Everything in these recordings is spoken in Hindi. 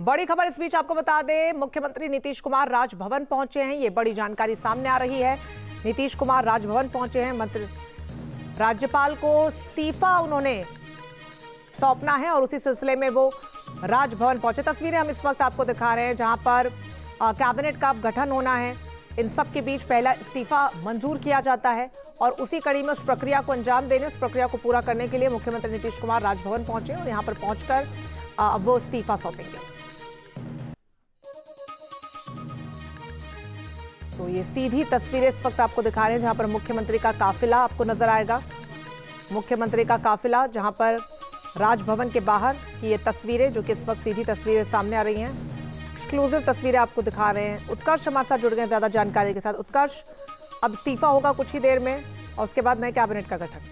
बड़ी खबर इस बीच आपको बता दें, मुख्यमंत्री नीतीश कुमार राजभवन पहुंचे हैं। ये बड़ी जानकारी सामने आ रही है। नीतीश कुमार राजभवन पहुंचे हैं। मंत्री राज्यपाल को इस्तीफा उन्होंने सौंपना है और उसी सिलसिले में वो राजभवन पहुंचे। तस्वीरें हम इस वक्त आपको दिखा रहे हैं जहां पर कैबिनेट का गठन होना है। इन सब के बीच पहला इस्तीफा मंजूर किया जाता है और उसी कड़ी में उस प्रक्रिया को अंजाम देने, उस प्रक्रिया को पूरा करने के लिए मुख्यमंत्री नीतीश कुमार राजभवन पहुंचे और यहां पर पहुंचकर वो इस्तीफा सौंपेंगे। तो ये सीधी तस्वीरें इस वक्त आपको दिखा रहे हैं जहां पर मुख्यमंत्री का काफिला आपको नजर आएगा। मुख्यमंत्री का काफिला जहां पर राजभवन के बाहर की ये तस्वीरें, जो कि इस वक्त सीधी तस्वीरें सामने आ रही हैं, एक्सक्लूसिव तस्वीरें आपको दिखा रहे हैं। उत्कर्ष हमारे साथ जुड़ गए ज्यादा जानकारी के साथ। उत्कर्ष, अब इस्तीफा होगा कुछ ही देर में और उसके बाद नए कैबिनेट का गठन।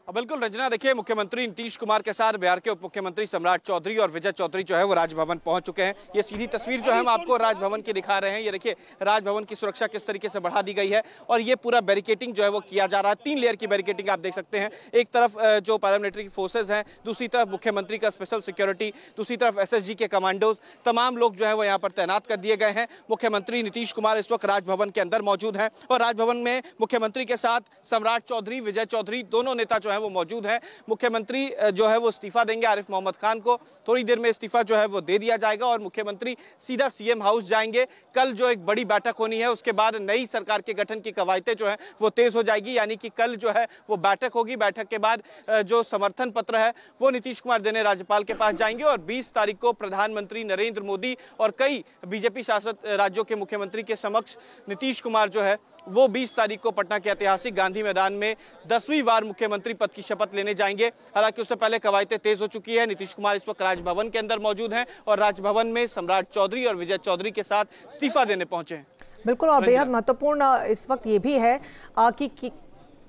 बिल्कुल रंजना, देखिए मुख्यमंत्री नीतीश कुमार के साथ बिहार के उप मुख्यमंत्री सम्राट चौधरी और विजय चौधरी जो है वो राजभवन पहुंच चुके हैं। ये सीधी तस्वीर जो है हम आपको राजभवन की दिखा रहे हैं। ये देखिए राजभवन की सुरक्षा किस तरीके से बढ़ा दी गई है और ये पूरा बैरिकेटिंग जो है वो किया जा रहा है। 3 लेयर की बैरिकेटिंग आप देख सकते हैं। एक तरफ जो पैरामिलिट्री फोर्सेज हैं, दूसरी तरफ मुख्यमंत्री का स्पेशल सिक्योरिटी, दूसरी तरफ SSG के कमांडोज, तमाम लोग जो है वो यहाँ पर तैनात कर दिए गए हैं। मुख्यमंत्री नीतीश कुमार इस वक्त राजभवन के अंदर मौजूद हैं और राजभवन में मुख्यमंत्री के साथ सम्राट चौधरी, विजय चौधरी, दोनों नेता जो है वो मौजूद हैं। मुख्यमंत्री जो है वो इस्तीफा देंगे। आरिफ मोहम्मद खान को थोड़ी देर में इस्तीफा जो है वो दे दिया जाएगा और मुख्यमंत्री सीधा CM हाउस जाएंगे। कल जो एक बड़ी बैठक होनी है, उसके बाद नई सरकार के गठन की कवायतें जो है वो तेज हो जाएगी। यानी कि कल जो है वो बैठक होगी। बैठक के बाद जो समर्थन पत्र है वो नीतीश कुमार देने राज्यपाल के पास जाएंगे और 20 तारीख को प्रधानमंत्री नरेंद्र मोदी और कई BJP शासित राज्यों के मुख्यमंत्री के समक्ष नीतीश कुमार जो है वो 20 तारीख को पटना के ऐतिहासिक गांधी मैदान में 10वीं बार मुख्यमंत्री पद की शपथ लेने जाएंगे। हालांकि उससे पहले कवायतें तेज हो चुकी है। नीतीश कुमार इस वक्त राजभवन के अंदर मौजूद हैं और राजभवन में सम्राट चौधरी और विजय चौधरी के साथ इस्तीफा देने पहुंचे हैं। बिल्कुल, और बेहद महत्वपूर्ण इस वक्त ये भी है कि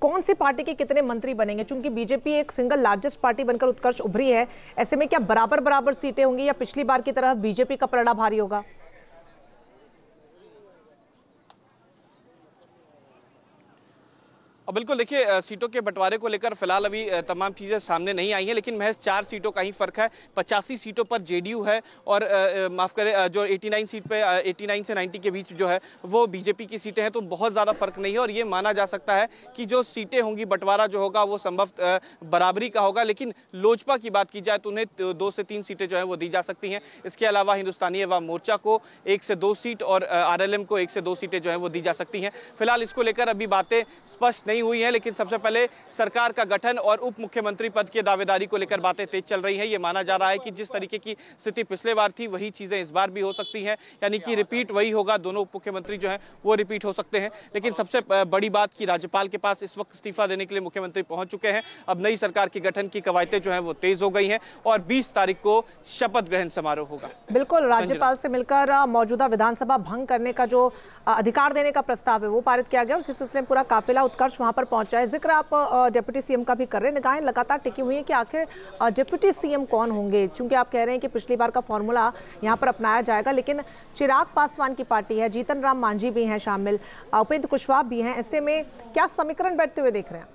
कौन सी पार्टी के कितने मंत्री बनेंगे, क्योंकि बीजेपी एक सिंगल लार्जेस्ट पार्टी बनकर उत्कर्ष उभरी है। ऐसे में क्या बराबर सीटें होंगी या पिछली बार की तरह बीजेपी का पलड़ा भारी होगा? बिल्कुल, देखिए सीटों के बंटवारे को लेकर फिलहाल अभी तमाम चीज़ें सामने नहीं आई हैं, लेकिन महज 4 सीटों का ही फर्क है। 85 सीटों पर JDU है और माफ़ करें जो 89 सीट पे 89 से 90 के बीच जो है वो BJP की सीटें हैं। तो बहुत ज़्यादा फर्क नहीं है और ये माना जा सकता है कि जो सीटें होंगी, बंटवारा जो होगा वो संभव बराबरी का होगा। लेकिन लोजपा की बात की जाए तो उन्हें 2 से 3 सीटें जो है वो दी जा सकती हैं। इसके अलावा हिंदुस्तानी अवाम मोर्चा को 1 से 2 सीट और RLM को 1 से 2 सीटें जो है वो दी जा सकती हैं। फिलहाल इसको लेकर अभी बातें स्पष्ट नहीं हुई है, लेकिन सबसे पहले सरकार का गठन और उप मुख्यमंत्री पद की दावेदारी को लेकर बातें तेज चल रही हैं। ये माना जा रहा है कि जिस तरीके की स्थिति पिछले बार थी वही चीजें इस बार भी हो सकती हैं, यानी कि रिपीट वही होगा। दोनों उप मुख्यमंत्री जो हैं वो रिपीट हो सकते हैं। लेकिन सबसे बड़ी बात कि राज्यपाल के पास इस वक्त इस्तीफा देने के लिए मुख्यमंत्री पहुंच चुके हैं। अब नई सरकार के गठन की कवायतें जो है वो तेज हो गई हैं और 20 तारीख को शपथ ग्रहण समारोह होगा। बिल्कुल, राज्यपाल से मिलकर मौजूदा विधानसभा भंग करने का जो अधिकार देने का प्रस्ताव है वो पारित किया गया। उसी सिलसिले में पूरा काफिला उत्कर्ष वहां पर पहुंचा है। जिक्र आप डिप्टी CM का भी कर रहे हैं। निगाहें लगातार टिकी हुई है कि आखिर डिप्टी CM कौन होंगे, चूंकि आप कह रहे हैं कि पिछली बार का फॉर्मूला यहां पर अपनाया जाएगा, लेकिन चिराग पासवान की पार्टी है, जीतन राम मांझी भी हैं शामिल, उपेंद्र कुशवाहा भी हैं। ऐसे में क्या समीकरण बैठते हुए देख रहे हैं?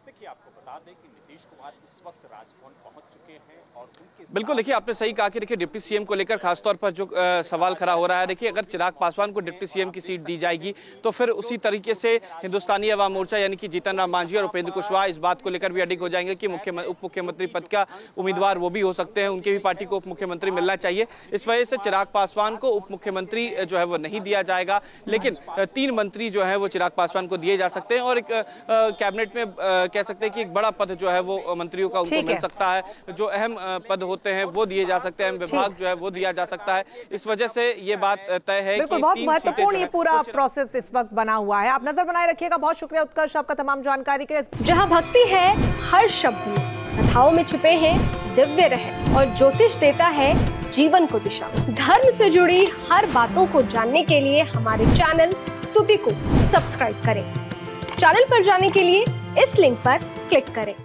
देखिए, आपको बता दें कि नीतीश कुमार इस वक्त राजभवन पहुंच चुके हैं और बिल्कुल, देखिए आपने सही कहा कि देखिए डिप्टी CM को लेकर खासतौर पर जो सवाल खड़ा हो रहा है, देखिए अगर चिराग पासवान को डिप्टी CM की सीट दी जाएगी तो फिर उसी तरीके से हिंदुस्तानी अवाम मोर्चा यानी कि जीतन राम मांझी और उपेंद्र कुशवाहा इस बात को लेकर भी अडिग हो जाएंगे कि उप मुख्यमंत्री पद का उम्मीदवार वो भी हो सकते हैं, उनके भी पार्टी को उप मुख्यमंत्री मिलना चाहिए। इस वजह से चिराग पासवान को उप मुख्यमंत्री जो है वो नहीं दिया जाएगा, लेकिन 3 मंत्री जो है वो चिराग पासवान को दिए जा सकते हैं और एक कैबिनेट में कह सकते हैं कि एक बड़ा पद जो है वो मंत्रियों का उनको मिल सकता है। जो अहम पद होते हैं वो दिए जा सकते हैं, विभाग जो है वो दिया जा सकता है। इस वजह से ये बात तय है कि बहुत महत्वपूर्ण ये पूरा प्रोसेस इस वक्त बना हुआ है। आप नजर बनाए रखिएगा। बहुत शुक्रिया उत्कर्ष आपका तमाम जानकारी के लिए। जहां भक्ति है हर शब्द में, कथाओं में छिपे हैं दिव्य रहस्य और ज्योतिष देता है जीवन को दिशा। धर्म से जुड़ी हर बातों को जानने के लिए हमारे चैनल स्तुति को सब्सक्राइब करें। चैनल पर जाने के लिए इस लिंक पर क्लिक करें।